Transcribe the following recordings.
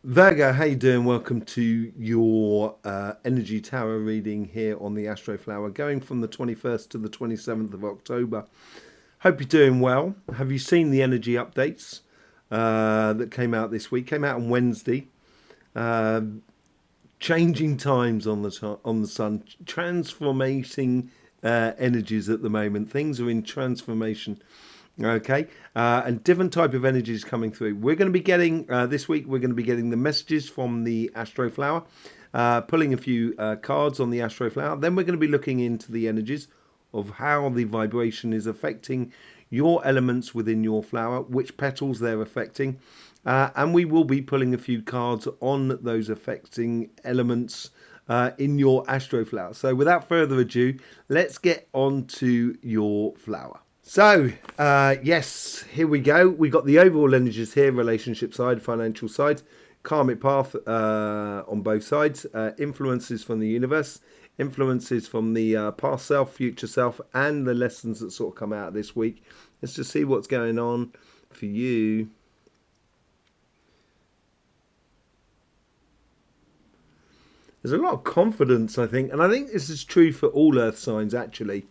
Virgo, how you doing? Welcome to your energy tower reading here on the Astroflower, going from the 21st to the 27th of October. Hope you're doing well. Have you seen the energy updates that came out this week? Came out on Wednesday. Uh, Changing times on the sun, transformating energies at the moment. Things are in transformation. Okay, and different type of energies coming through. We're going to be getting this week. We're going to be getting the messages from the Astroflower, pulling a few cards on the Astroflower. Then we're going to be looking into the energies of how the vibration is affecting your elements within your flower, which petals they're affecting, and we will be pulling a few cards on those affecting elements in your Astroflower. So, without further ado, let's get on to your flower. So, yes, here we go. We got the overall energies here, relationship side, financial side, karmic path on both sides, influences from the universe, influences from the past self, future self, and the lessons that sort of come out this week. Let's just see what's going on for you. There's a lot of confidence, I think, and I think this is true for all earth signs actually.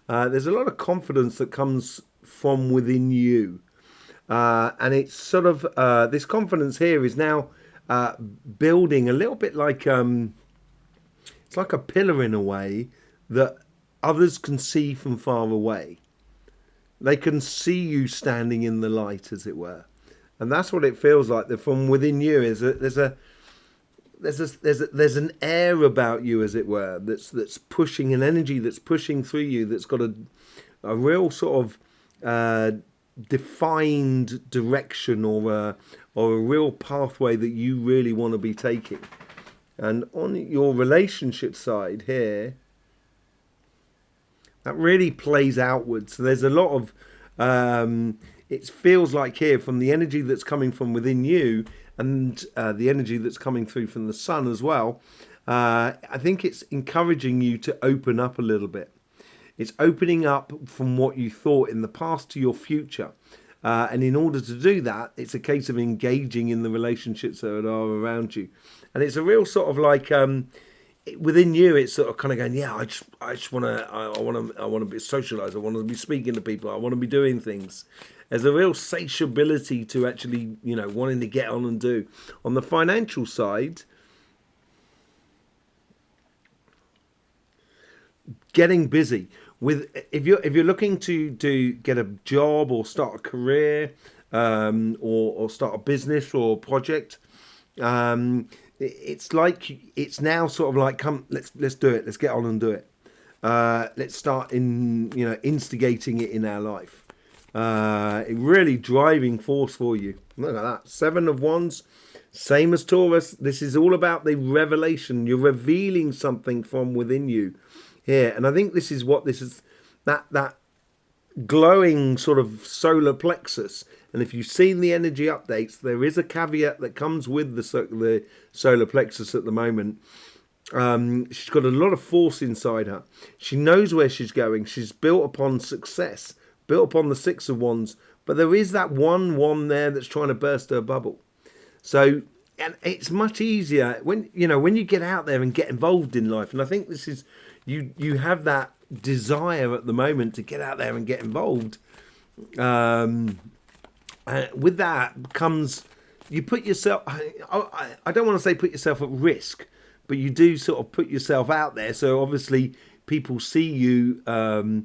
There's a lot of confidence that comes from within you. And it's sort of this confidence here is now building a little bit like it's like a pillar in a way that others can see from far away. They can see you standing in the light, as it were, and that's what it feels like. That from within you is that there's an air about you, as it were, that's pushing an energy that's pushing through you. That's got a real sort of defined direction or a real pathway that you really want to be taking. And on your relationship side here, that really plays outwards. So there's a lot of it feels like here from the energy that's coming from within you and the energy that's coming through from the sun as well. I think it's encouraging you to open up a little bit. It's opening up from what you thought in the past to your future. And in order to do that, it's a case of engaging in the relationships that are around you. And it's a real sort of like within you, it's sort of kind of going, yeah, I just want to, I want to be socialized. I want to be speaking to people. I want to be doing things. There's a real satiability to actually, wanting to get on and do. On the financial side, getting busy with if you're looking to get a job or start a career, or start a business or a project. It's like it's now sort of like, come, let's do it. Let's get on and do it. Let's start instigating it in our life. A really driving force for you. Look at that, 7 of Wands, same as Taurus. This is all about the revelation. You're revealing something from within you here, and I think this is what this is. That glowing sort of solar plexus. And if you've seen the energy updates, there is a caveat that comes with the solar plexus at the moment. She's got a lot of force inside her. She knows where she's going. She's built upon success, built upon the 6 of Wands. But there is that one there that's trying to burst her bubble. So, and it's much easier when you get out there and get involved in life. And I think this is you have that desire at the moment to get out there and get involved. With that comes, you put yourself, I don't want to say put yourself at risk, but you do sort of put yourself out there. So obviously people see you, they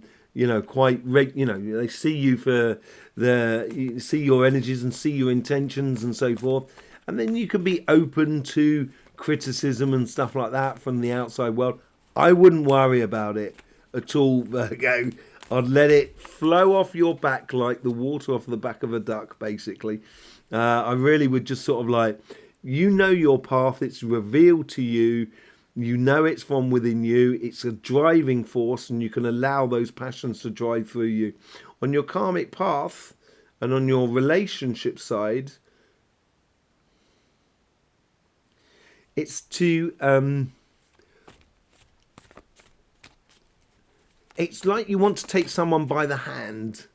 see you for you see your energies and see your intentions and so forth. And then you can be open to criticism and stuff like that from the outside world. I wouldn't worry about it at all, Virgo. I'd let it flow off your back like the water off the back of a duck, basically. I really would just sort of like, your path, it's revealed to you, it's from within you, it's a driving force, and you can allow those passions to drive through you. On your karmic path and on your relationship side, it's to it's like you want to take someone by the hand.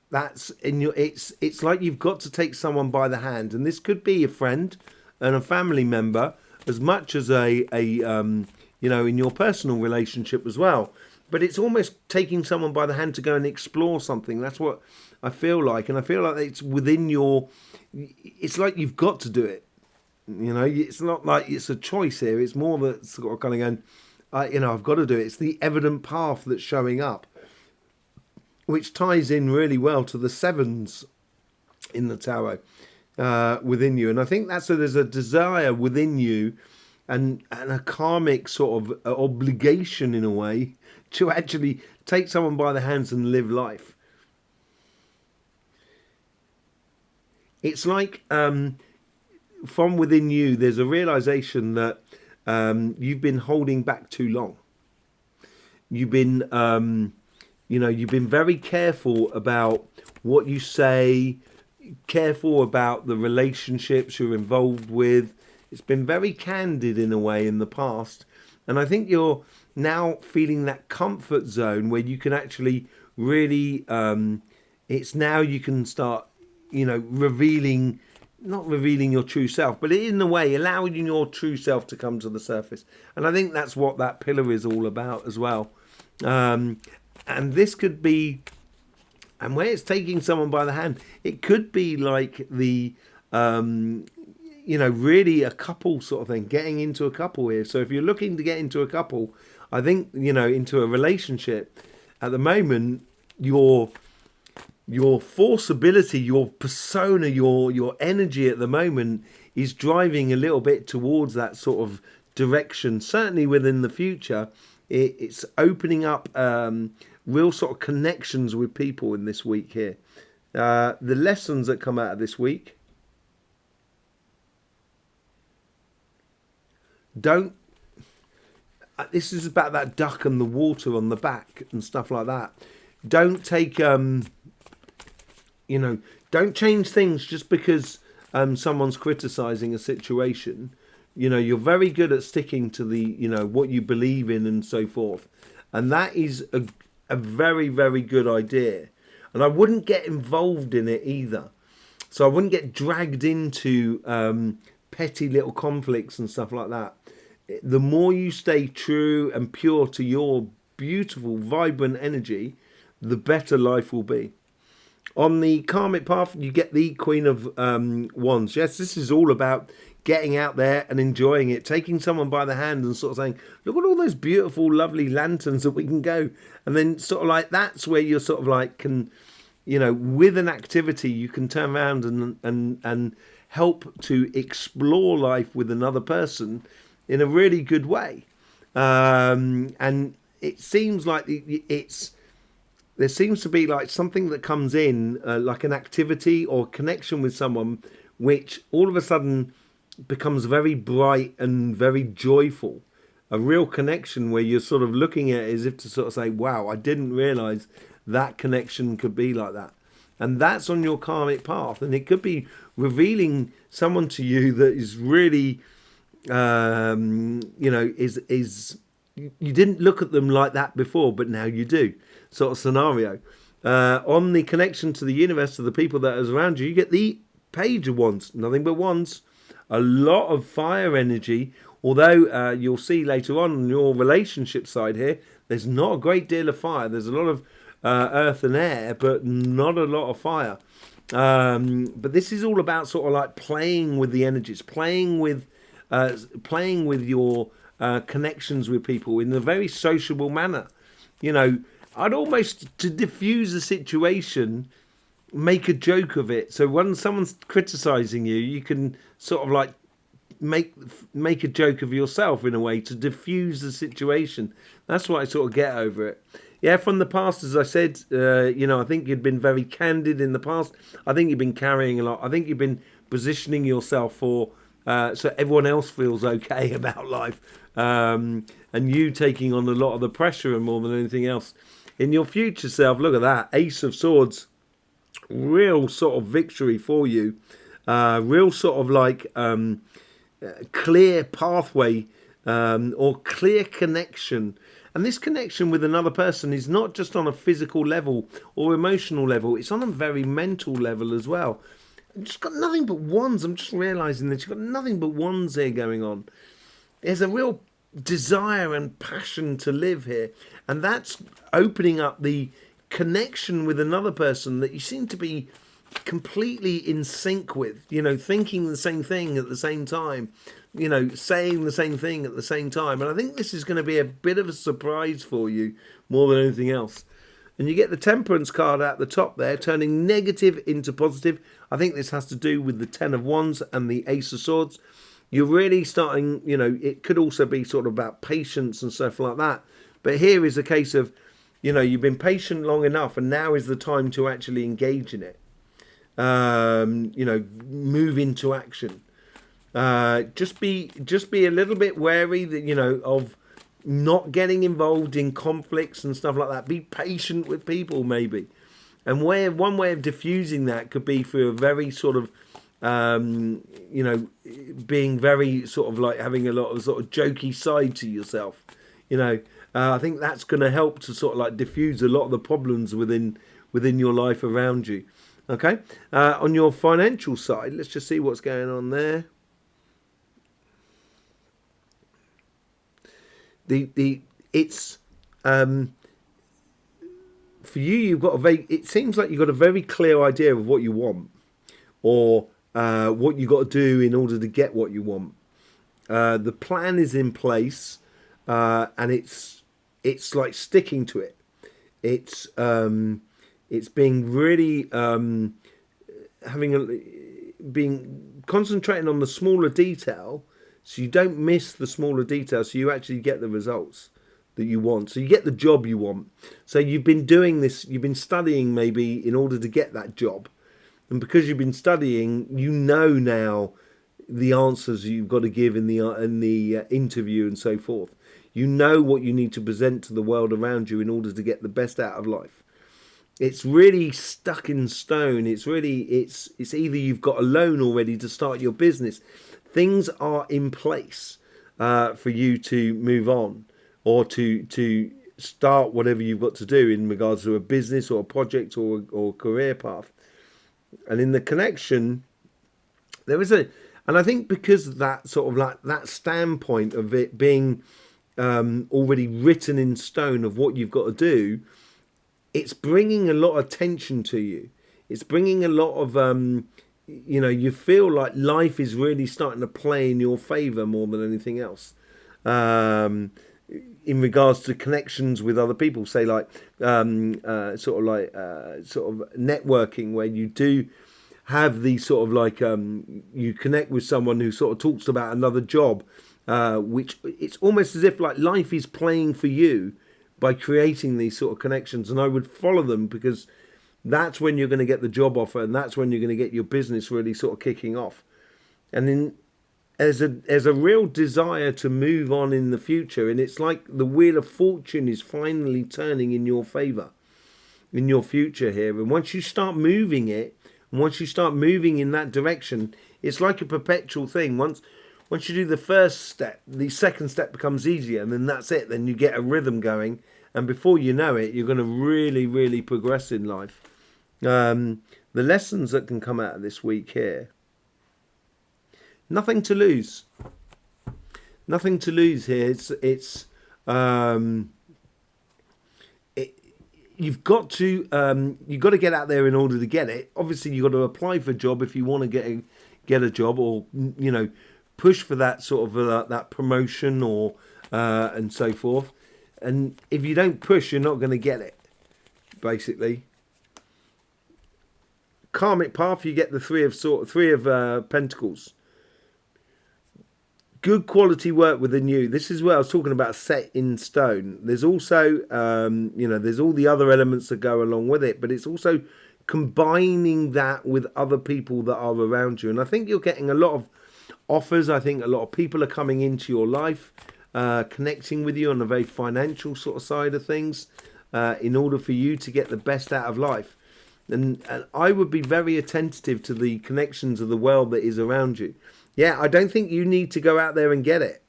That's in your. It's like you've got to take someone by the hand, and this could be a friend, and a family member, as much as in your personal relationship as well. But it's almost taking someone by the hand to go and explore something. That's what I feel like, and I feel like it's within your. It's like you've got to do it. It's not like it's a choice here. It's more that sort of kind of going, I've got to do it. It's the evident path that's showing up, which ties in really well to the sevens in the tarot within you. And I think there's a desire within you and a karmic sort of obligation in a way to actually take someone by the hands and live life. It's like from within you, there's a realization that you've been holding back too long. You've been, you've been very careful about what you say, careful about the relationships you're involved with. It's been very candid in a way in the past. And I think you're now feeling that comfort zone where you can actually really, it's now you can start, not revealing your true self, but in a way allowing your true self to come to the surface. And I think that's what that pillar is all about as well. And this could be, and where it's taking someone by the hand, it could be like the, really a couple sort of thing, getting into a couple here. So if you're looking to get into a couple, I think, into a relationship, at the moment, your forceability, your persona, your energy at the moment is driving a little bit towards that sort of direction. Certainly within the future, it's opening up real sort of connections with people in this week here. The lessons that come out of this week. This is about that duck and the water on the back and stuff like that. Don't take, don't change things just because someone's criticizing a situation. You're very good at sticking to the, what you believe in and so forth. And that is a very, very good idea. And I wouldn't get involved in it either. So I wouldn't get dragged into petty little conflicts and stuff like that. The more you stay true and pure to your beautiful, vibrant energy, the better life will be. On the karmic path, you get the Queen of Wands. Yes, this is all about getting out there and enjoying it, taking someone by the hand and sort of saying, look at all those beautiful, lovely lanterns that we can go. And then sort of like, that's where you're sort of like can, with an activity, you can turn around and help to explore life with another person in a really good way. And it seems like there seems to be like something that comes in, like an activity or connection with someone, which all of a sudden becomes very bright and very joyful. A real connection where you're sort of looking at it as if to sort of say, wow, I didn't realize that connection could be like that. And that's on your karmic path. And it could be revealing someone to you that is really, is you didn't look at them like that before, but now you do, sort of scenario. On the connection to the universe, to the people that is around you, you get the Page of Wands, nothing but wands, a lot of fire energy, although you'll see later on your relationship side here, there's not a great deal of fire. There's a lot of earth and air, but not a lot of fire. But this is all about sort of like playing with the energies, playing with your connections with people in a very sociable manner. I'd almost, to diffuse a situation, make a joke of it. So when someone's criticizing you, you can sort of like make a joke of yourself in a way to diffuse the situation. That's what I sort of get over it. Yeah, from the past, as I said, I think you'd been very candid in the past. I think you've been carrying a lot. I think you've been positioning yourself for so everyone else feels okay about life, and you taking on a lot of the pressure and more than anything else. In your future self, look at that, Ace of Swords, real sort of victory for you, real sort of like clear pathway or clear connection. And this connection with another person is not just on a physical level or emotional level, it's on a very mental level as well. She's got nothing but wands. I'm just realising that she's got nothing but wands here going on. There's a real desire and passion to live here, and that's opening up the connection with another person that you seem to be completely in sync with, thinking the same thing at the same time, saying the same thing at the same time. And I think this is going to be a bit of a surprise for you more than anything else. And you get the Temperance card at the top there, turning negative into positive. I think this has to do with the Ten of Wands and the Ace of Swords. You're really starting, it could also be sort of about patience and stuff like that. But here is a case of, you've been patient long enough, and now is the time to actually engage in it. Move into action. Just be a little bit wary that, of not getting involved in conflicts and stuff like that. Be patient with people, maybe. And one way of diffusing that could be through a very sort of, being very sort of like having a lot of sort of jokey side to yourself. I think that's going to help to sort of like diffuse a lot of the problems within your life around you. Okay. On your financial side, let's just see what's going on there. It's for you. You've got it seems like you've got a very clear idea of what you want, or what you got to do in order to get what you want. The plan is in place, and it's like sticking to it. It's being really being concentrating on the smaller detail, so you don't miss the smaller detail, so you actually get the results that you want. So you get the job you want. So you've been doing this, you've been studying maybe in order to get that job. And because you've been studying, now the answers you've got to give in the interview and so forth. You know what you need to present to the world around you in order to get the best out of life. It's really stuck in stone. It's either you've got a loan already to start your business. Things are in place for you to move on, or to start whatever you've got to do in regards to a business or a project or career path. And in the connection, there is and I think because of that sort of like that standpoint of it being already written in stone of what you've got to do, it's bringing a lot of attention to you. It's bringing a lot of, you feel like life is really starting to play in your favour more than anything else. In regards to connections with other people, say like sort of networking, where you do have the sort of like you connect with someone who sort of talks about another job, which it's almost as if like life is playing for you by creating these sort of connections. And I would follow them, because that's when you're going to get the job offer, and that's when you're going to get your business really sort of kicking off. And then there's a real desire to move on in the future, and it's like the wheel of fortune is finally turning in your favour in your future here. And once you start moving it, and once you start moving in that direction, it's like a perpetual thing. Once you do the first step, the second step becomes easier, and then that's it. Then you get a rhythm going, and before you know it, you're going to really, really progress in life. The lessons that can come out of this week here: nothing to lose. Nothing to lose here. You've got to get out there in order to get it. Obviously, you've got to apply for a job if you want to get a job, or push for that sort of that promotion, or and so forth. And if you don't push, you're not going to get it, basically. Karmic path, you get the three of Pentacles. Good quality work within you. This is where I was talking about set in stone. There's also, there's all the other elements that go along with it, but it's also combining that with other people that are around you. And I think you're getting a lot of offers. I think a lot of people are coming into your life, connecting with you on a very financial sort of side of things, in order for you to get the best out of life. And I would be very attentive to the connections of the world that is around you. Yeah, I don't think you need to go out there and get it.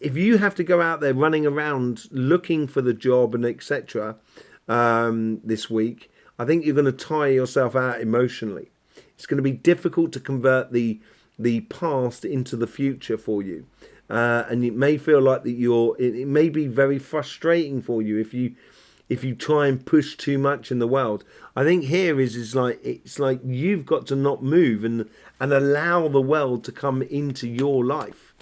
If you have to go out there running around looking for the job and etc. This week, I think you're going to tire yourself out emotionally. It's going to be difficult to convert the past into the future for you. And it may feel like that it may be very frustrating for you if you try and push too much in the world. I think here is like, it's like you've got to not move and allow the world to come into your life.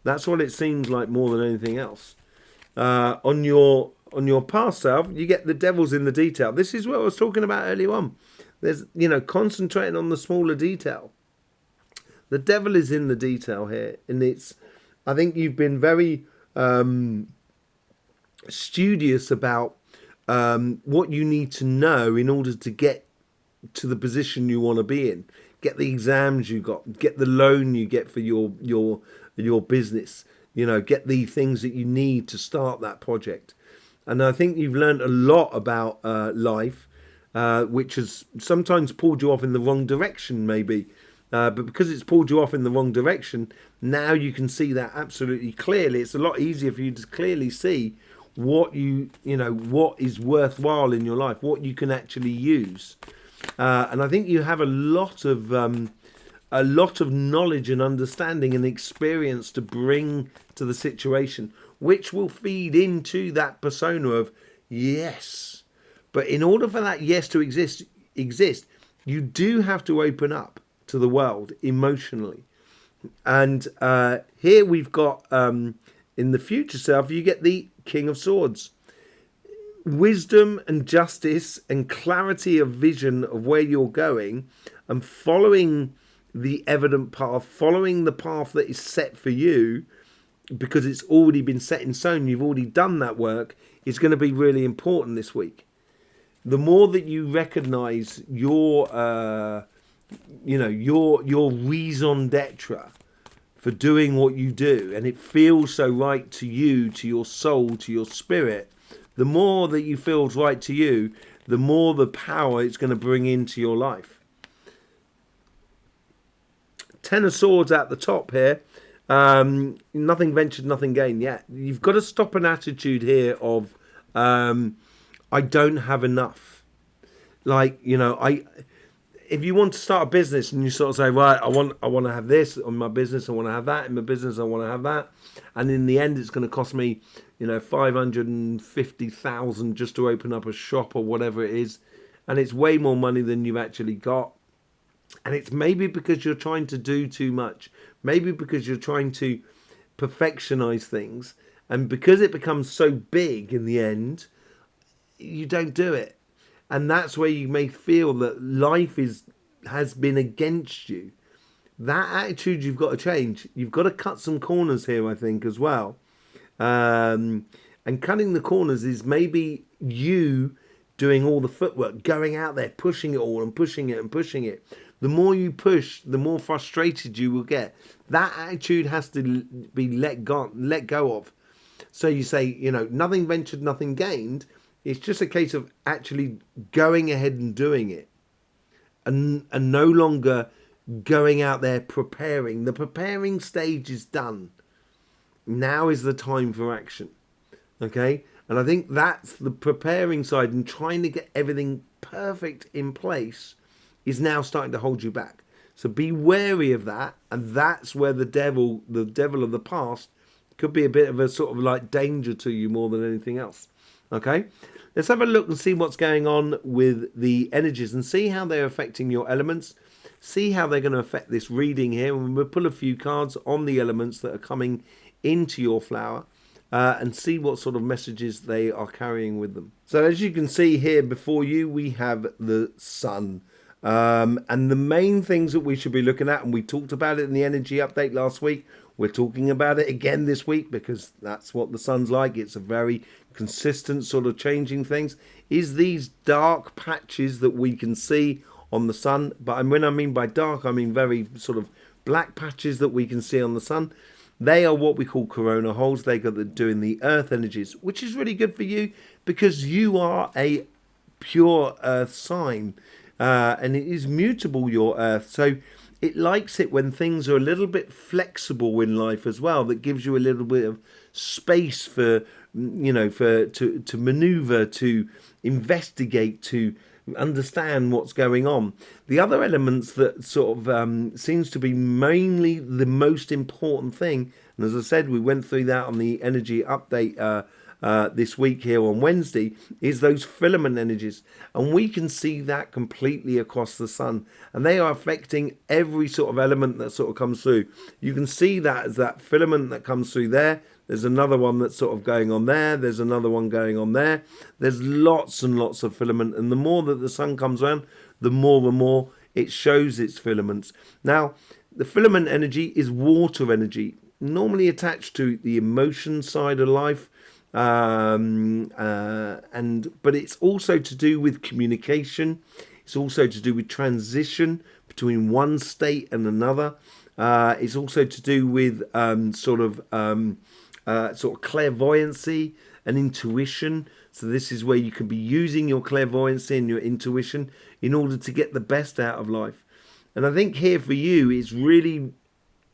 That's what it seems like more than anything else. On your past self, you get the devil's in the detail. This is what I was talking about earlier on. There's, concentrating on the smaller detail. The devil is in the detail here, and I think you've been very studious about what you need to know in order to get to the position you want to be in. Get the exams you got, get the loan you get for your business. Get the things that you need to start that project. And I think you've learned a lot about life, which has sometimes pulled you off in the wrong direction, maybe. But because it's pulled you off in the wrong direction, now you can see that absolutely clearly. It's a lot easier for you to clearly see what what is worthwhile in your life, what you can actually use. And I think you have a lot of knowledge and understanding and experience to bring to the situation, which will feed into that persona of yes. But in order for that yes to exist, you do have to open up to the world emotionally. And here we've got in the future self, you get the King of Swords. Wisdom and justice and clarity of vision of where you're going, and following the evident path, following the path that is set for you, because it's already been set in stone, you've already done that work, is going to be really important this week. The more that you recognize your raison d'etre for doing what you do, and it feels so right to you, to your soul, to your spirit, the more that you feels right to you, the more the power it's going to bring into your life. Ten of Swords at the top here. Nothing ventured, nothing gained. Yeah, you've got to stop an attitude here of I don't have enough. If you want to start a business and you sort of say, right, I want to have this in my business, I want to have that in my business, I want to have that, and in the end it's going to cost me, 550,000 just to open up a shop or whatever it is, and it's way more money than you've actually got. And it's maybe because you're trying to do too much, maybe because you're trying to perfectionize things, and because it becomes so big in the end, you don't do it. And that's where you may feel that life has been against you. That attitude you've got to change. You've got to cut some corners here, I think, as well. And cutting the corners is maybe you doing all the footwork, going out there, pushing it all and pushing it and pushing it. The more you push, the more frustrated you will get. That attitude has to be let go of. So you say, nothing ventured, nothing gained. It's just a case of actually going ahead and doing it, and no longer going out there preparing. The preparing stage is done. Now is the time for action. Okay? And I think that's the preparing side, and trying to get everything perfect in place is now starting to hold you back. So be wary of that, and that's where the devil of the past, could be a bit of a sort of like danger to you more than anything else. Okay, let's have a look and see what's going on with the energies and see how they're affecting your elements. See how they're going to affect this reading here. And we'll pull a few cards on the elements that are coming into your flower and see what sort of messages they are carrying with them. So as you can see here before you, we have the sun. And the main things that we should be looking at, and we talked about it in the energy update last week, we're talking about it again this week because that's what the sun's like. It's a very consistent sort of changing things, is these dark patches that we can see on the sun. But when I mean by dark, I mean very sort of black patches that we can see on the sun. They are what we call corona holes. They are doing the earth energies, which is really good for you because you are a pure earth sign. And it is mutable, your earth, so it likes it when things are a little bit flexible in life as well. That gives you a little bit of space for to maneuver, to investigate, to understand what's going on. The other elements that sort of seems to be mainly the most important thing, and as I said, we went through that on the energy update this week here on Wednesday, is those filament energies. And we can see that completely across the sun. And they are affecting every sort of element that sort of comes through. You can see that as that filament that comes through there. There's another one that's sort of going on there. There's another one going on there. There's lots and lots of filament. And the more that the sun comes around, the more and more it shows its filaments. Now, the filament energy is water energy, normally attached to the emotion side of life. But it's also to do with communication. It's also to do with transition between one state and another. It's also to do with sort of clairvoyancy and intuition. So this is where you can be using your clairvoyancy and your intuition in order to get the best out of life. And I think here for you is really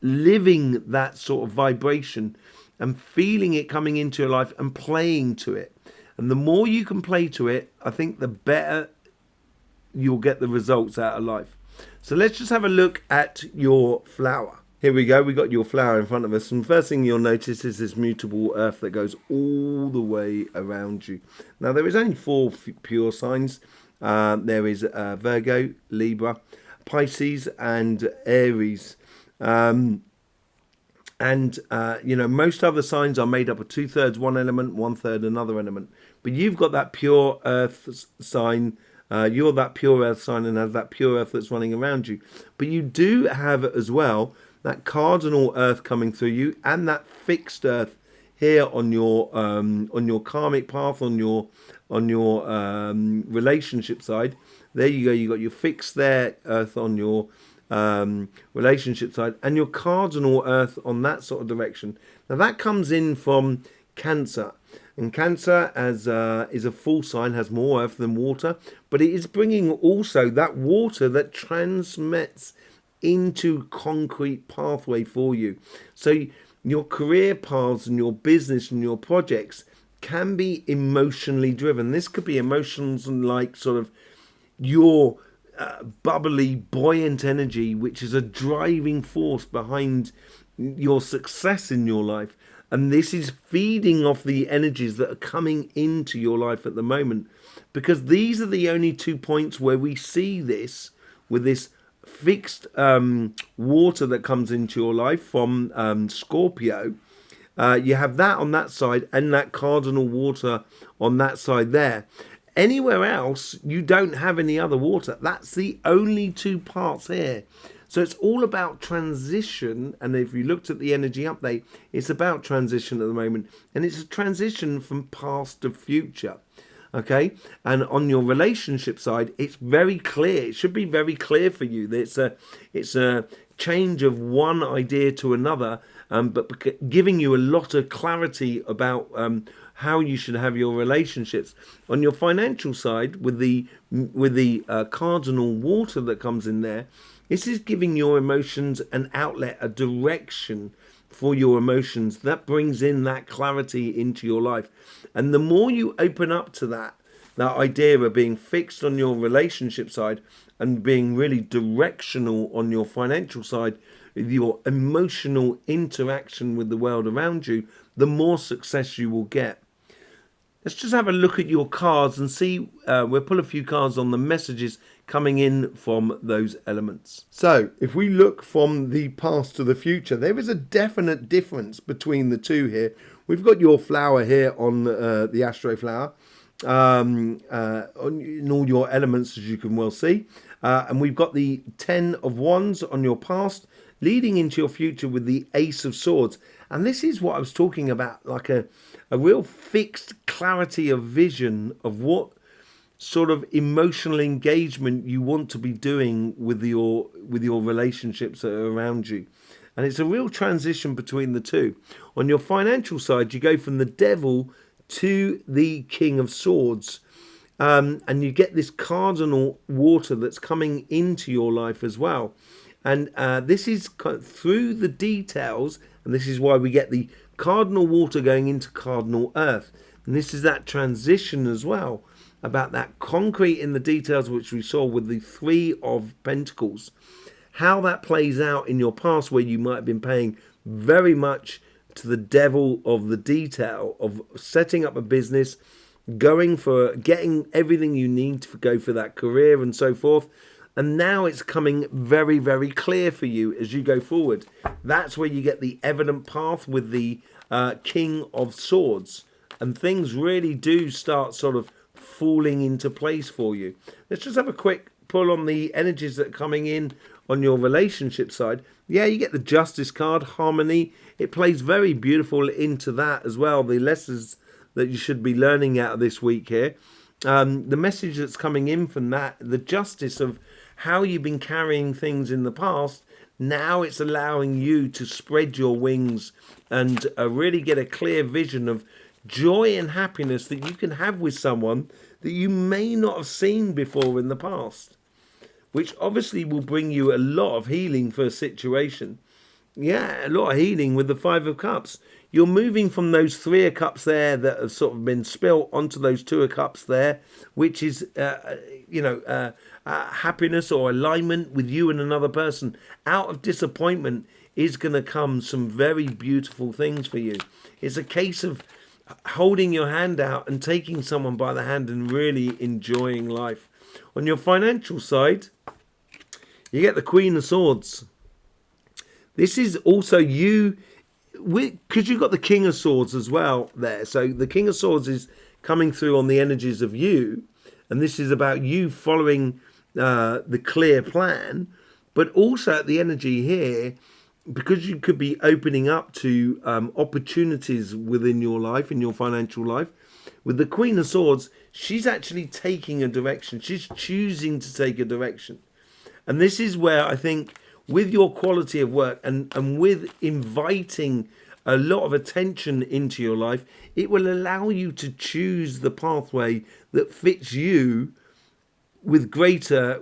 living that sort of vibration and feeling it coming into your life and playing to it. And the more you can play to it, I think the better you'll get the results out of life. So let's just have a look at your flower. Here we go, we got your flower in front of us. And first thing you'll notice is this mutable earth that goes all the way around you. Now there is only 4 pure signs. There is Virgo, Libra, Pisces and Aries. Most other signs are made up of 2/3 one element, 1/3 another element. But you've got that pure earth sign. You're that pure earth sign and have that pure earth that's running around you. But you do have as well that cardinal earth coming through you and that fixed earth here on your karmic path, on your relationship side. There you go. You got your fixed there earth on your relationship side and your cardinal earth on that sort of direction. Now that comes in from Cancer, and Cancer as is a full sign, has more earth than water, but it is bringing also that water that transmits into concrete pathway for you. So your career paths and your business and your projects can be emotionally driven. This could be emotions like sort of your bubbly, buoyant energy, which is a driving force behind your success in your life. And this is feeding off the energies that are coming into your life at the moment, because these are the only 2 points where we see this with this fixed water that comes into your life from Scorpio. You have that on that side and that cardinal water on that side there. Anywhere else, you don't have any other water. That's the only 2 parts here. So it's all about transition. And if you looked at the energy update, it's about transition at the moment. And it's a transition from past to future. Okay. And on your relationship side, it's very clear. It should be very clear for you that it's a change of one idea to another, but giving you a lot of clarity about how you should have your relationships. On your financial side, with the cardinal water that comes in there, this is giving your emotions an outlet, a direction for your emotions. That brings in that clarity into your life. And the more you open up to that idea of being fixed on your relationship side and being really directional on your financial side, your emotional interaction with the world around you, the more success you will get. Let's just have a look at your cards and see, we'll pull a few cards on the messages coming in from those elements. So if we look from the past to the future, there is a definite difference between the two here. We've got your flower here on the Astroflower, in all your elements, as you can well see. And we've got the 10 of Wands on your past, leading into your future with the Ace of Swords. And this is what I was talking about, like a real fixed clarity of vision of what sort of emotional engagement you want to be doing with your relationships that are around you. And it's a real transition between the two. On your financial side, you go from the Devil to the King of Swords. And you get this cardinal water that's coming into your life as well. And this is through the details, and this is why we get the cardinal water going into cardinal earth. And this is that transition as well. about that concrete in the details, which we saw with the Three of Pentacles, how that plays out in your past, where you might have been paying very much to the devil of the detail of setting up a business, going for getting everything you need to go for that career and so forth. And now it's coming very, very clear for you as you go forward. That's where you get the evident path with the King of Swords. And things really do start sort of falling into place for you. Let's just have a quick pull on the energies that are coming in on your relationship side. Yeah, you get the Justice card, harmony. It plays very beautiful into that as well. The lessons that you should be learning out of this week here. The message that's coming in from that, the justice of how you've been carrying things in the past. Now it's allowing you to spread your wings and really get a clear vision of joy and happiness that you can have with someone that you may not have seen before in the past, which obviously will bring you a lot of healing for a situation. Yeah, a lot of healing with the Five of Cups. You're moving from those Three of Cups there that have sort of been spilt onto those Two of Cups there, which is, happiness or alignment with you and another person. Out of disappointment is going to come some very beautiful things for you. It's a case of holding your hand out and taking someone by the hand and really enjoying life. On your financial side, you get the Queen of Swords. This is also you, because you've got the King of Swords as well there. So the King of Swords is coming through on the energies of you, and this is about you following the clear plan, but also at the energy here, because you could be opening up to opportunities within your life, in your financial life. With the Queen of Swords, she's actually taking a direction. She's choosing to take a direction. And this is where I think with your quality of work and with inviting a lot of attention into your life, it will allow you to choose the pathway that fits you with greater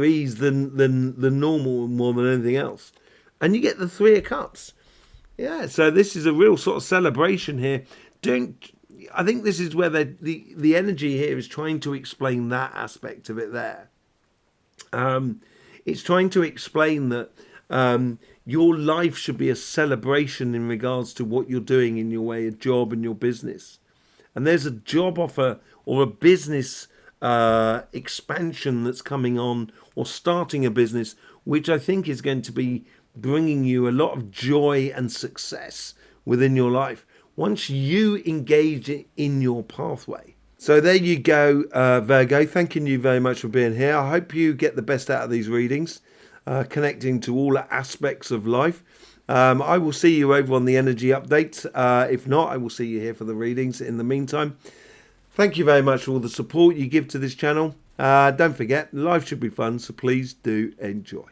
ease than normal, more than anything else. And you get the Three of Cups. Yeah, so this is a real sort of celebration here. I think this is where the energy here is trying to explain that aspect of it there. It's trying to explain that your life should be a celebration in regards to what you're doing in your way, a job and your business. And there's a job offer or a business expansion that's coming on, or starting a business, which I think is going to be bringing you a lot of joy and success within your life once you engage in your pathway. So there you go, Virgo. Thanking you very much for being here. I hope you get the best out of these readings, connecting to all aspects of life. I will see you over on the energy update. If not, I will see you here for the readings. In the meantime, thank you very much for all the support you give to this channel. Don't forget, life should be fun, so please do enjoy.